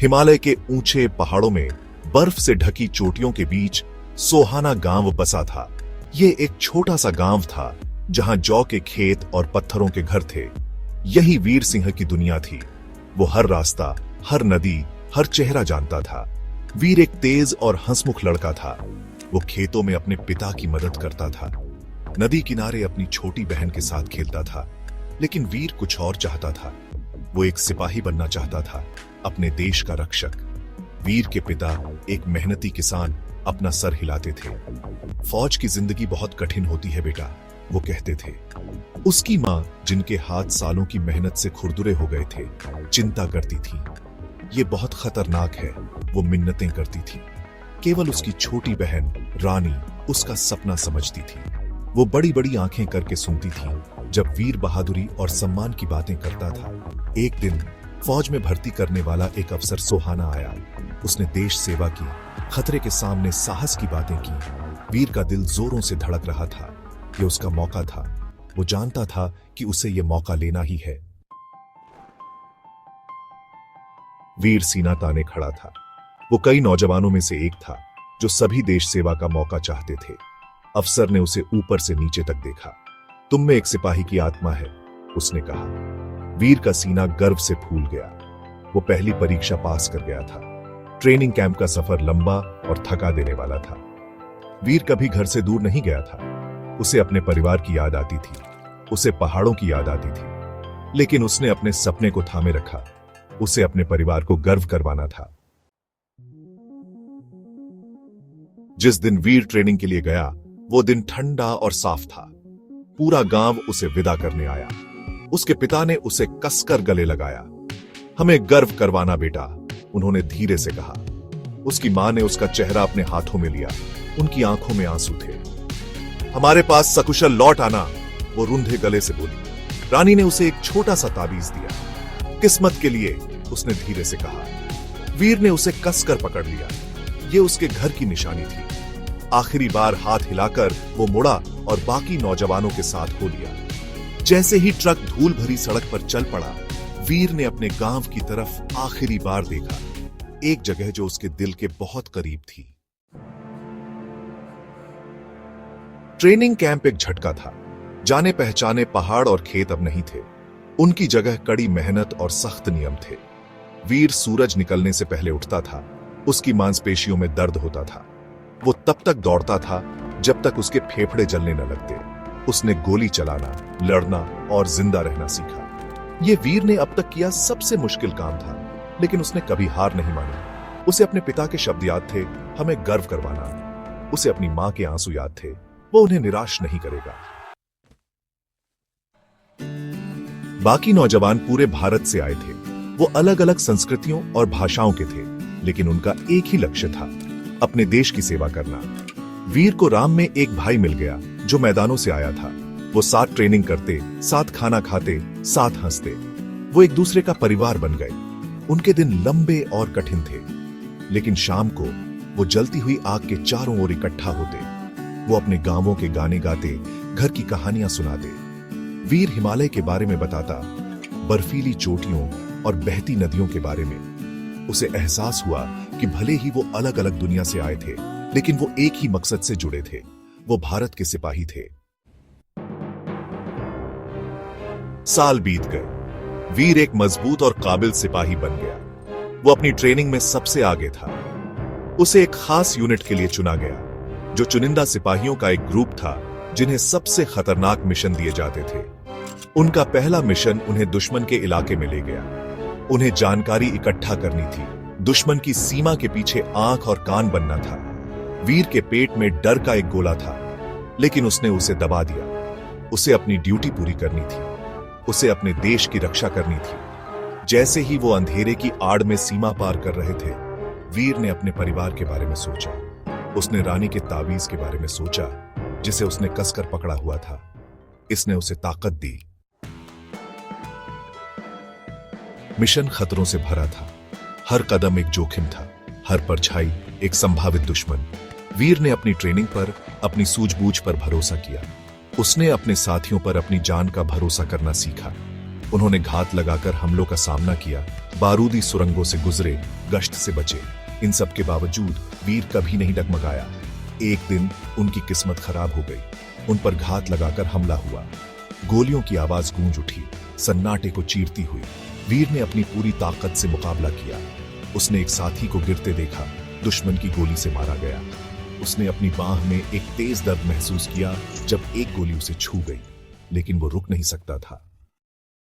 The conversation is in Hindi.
हिमालय के ऊंचे पहाड़ों में बर्फ से ढकी चोटियों के बीच सोहाना गांव बसा था। ये एक छोटा सा गांव था जहां जौ के खेत और पत्थरों के घर थे। यही वीर सिंह की दुनिया थी। वो हर रास्ता, हर नदी, हर चेहरा जानता था। वीर एक तेज और हंसमुख लड़का था। वो खेतों में अपने पिता की मदद करता था, नदी किनारे अपनी छोटी बहन के साथ खेलता था। लेकिन वीर कुछ और चाहता था। वो एक सिपाही बनना चाहता था, अपने देश का रक्षक। वीर के पिता एक मेहनती किसान अपना सर हिलाते थे। फौज की जिंदगी बहुत कठिन होती है बेटा, वो कहते थे। उसकी मां, जिनके हाथ सालों की मेहनत से खुरदुरे हो गए थे, चिंता करती थी। ये बहुत खतरनाक है, वो मिन्नतें करती थी। केवल उसकी छोटी बहन रानी उसका सपना समझती थी। वो बड़ी बड़ी आंखें करके सुनती थी जब वीर बहादुरी और सम्मान की बातें करता था। एक दिन फौज में भर्ती करने वाला एक अफसर सोहाना आया। उसने देश सेवा की, खतरे के सामने साहस की बातें की। वीर का दिल जोरों से धड़क रहा था। ये उसका मौका था। वो जानता था कि उसे ये मौका लेना ही है। वीर सीना ताने खड़ा था। वो कई नौजवानों में से एक था जो सभी देश सेवा का मौका चाहते थे। अफसर ने उसे ऊपर से नीचे तक देखा। तुम में एक सिपाही की आत्मा है, उसने कहा। वीर का सीना गर्व से फूल गया। वो पहली परीक्षा पास कर गया था। ट्रेनिंग कैंप का सफर लंबा और थका देने वाला था। वीर कभी घर से दूर नहीं गया था। उसे अपने परिवार की याद आती थी, उसे पहाड़ों की याद आती थी। लेकिन उसने अपने सपने को थामे रखा। उसे अपने परिवार को गर्व करवाना था। जिस दिन वीर ट्रेनिंग के लिए गया, वो दिन ठंडा और साफ था। पूरा गांव उसे विदा करने आया। उसके पिता ने उसे कसकर गले लगाया। हमें गर्व करवाना बेटा, उन्होंने धीरे से कहा। उसकी मां ने उसका चेहरा अपने हाथों में लिया। उनकी आंखों में आंसू थे। हमारे पास सकुशल लौट आना, वो रुंधे गले से बोली। रानी ने उसे एक छोटा सा ताबीज दिया। किस्मत के लिए, उसने धीरे से कहा। वीर ने उसे कसकर पकड़ लिया। ये उसके घर की निशानी थी। आखिरी बार हाथ हिलाकर वो मुड़ा और बाकी नौजवानों के साथ हो लिया। जैसे ही ट्रक धूल भरी सड़क पर चल पड़ा, वीर ने अपने गांव की तरफ आखिरी बार देखा। एक जगह जो उसके दिल के बहुत करीब थी। ट्रेनिंग कैंप एक झटका था। जाने पहचाने पहाड़ और खेत अब नहीं थे। उनकी जगह कड़ी मेहनत और सख्त नियम थे। वीर सूरज निकलने से पहले उठता था। उसकी मांसपेशियों में दर्द होता था। वो तब तक दौड़ता था जब तक उसके फेफड़े जलने न लगते। उसने गोली चलाना, लड़ना और जिंदा रहना सीखा। ये वीर ने अब तक किया सबसे मुश्किल काम था, लेकिन उसने कभी हार नहीं मानी। उसे अपने पिता के शब्द याद थे, हमें गर्व करवाना। उसे अपनी मां के आंसू याद थे, वो उन्हें निराश नहीं करेगा। बाकी नौजवान पूरे भारत से आए थे। वो अलग अलग संस्कृतियों और भाषाओं के थे, लेकिन उनका एक ही लक्ष्य था, अपने देश की सेवा करना। वीर को राम में एक भाई मिल गया जो मैदानों से आया था। वो साथ ट्रेनिंग करते, साथ खाना खाते, साथ हंसते। वो एक दूसरे का परिवार बन गए। उनके दिन लंबे और कठिन थे, लेकिन शाम को वो जलती हुई आग के चारों ओर इकट्ठा होते। वो अपने गांवों के गाने गाते, घर की कहानियां सुनाते। वीर हिमालय के बारे में बताता, बर्फीली चोटियों और बहती नदियों के बारे में। उसे एहसास हुआ कि भले ही वो अलग अलग दुनिया से आए थे, लेकिन वो एक ही मकसद से जुड़े थे। वो भारत के सिपाही थे। साल बीत गए। वीर एक मजबूत और काबिल सिपाही बन गया। वो अपनी ट्रेनिंग में सबसे आगे था। उसे एक खास यूनिट के लिए चुना गया, जो चुनिंदा सिपाहियों का एक ग्रुप था जिन्हें सबसे खतरनाक मिशन दिए जाते थे। उनका पहला मिशन उन्हें दुश्मन के इलाके में ले गया। उन्हें जानकारी इकट्ठा करनी थी। दुश्मन की सीमा के पीछे आंख और कान बनना था। वीर के पेट में डर का एक गोला था, लेकिन उसने उसे दबा दिया। उसे अपनी ड्यूटी पूरी करनी थी। उसे अपने देश की रक्षा करनी थी। जैसे ही वो अंधेरे की आड़ में सीमा पार कर रहे थे, वीर ने अपने परिवार के बारे में सोचा। उसने रानी के ताबीज के बारे में सोचा, जिसे उसने कसकर पकड़ा हुआ था। इसने उसे ताकत दी। मिशन खतरों से भरा था। हर कदम एक जोखिम था, हर परछाई एक संभावित दुश्मन। वीर ने अपनी ट्रेनिंग पर, अपनी सूझबूझ पर भरोसा किया। उसने अपने साथियों पर अपनी जान का भरोसा करना सीखा। उन्होंने घात लगाकर हमलों का सामना किया, बारूदी सुरंगों से गुजरे, गश्त से बचे। इन सब के बावजूद वीर कभी नहीं डगमगाया। एक दिन उनकी किस्मत खराब हो गई। उन पर घात लगाकर हमला हुआ। गोलियों की आवाज गूंज उठी, सन्नाटे को चीरती हुई। वीर ने अपनी पूरी ताकत से मुकाबला किया। उसने एक साथी को गिरते देखा, दुश्मन की गोली से मारा गया। उसने अपनी बांह में एक तेज दर्द महसूस किया जब एक गोली उसे छू गई, लेकिन वो रुक नहीं सकता था।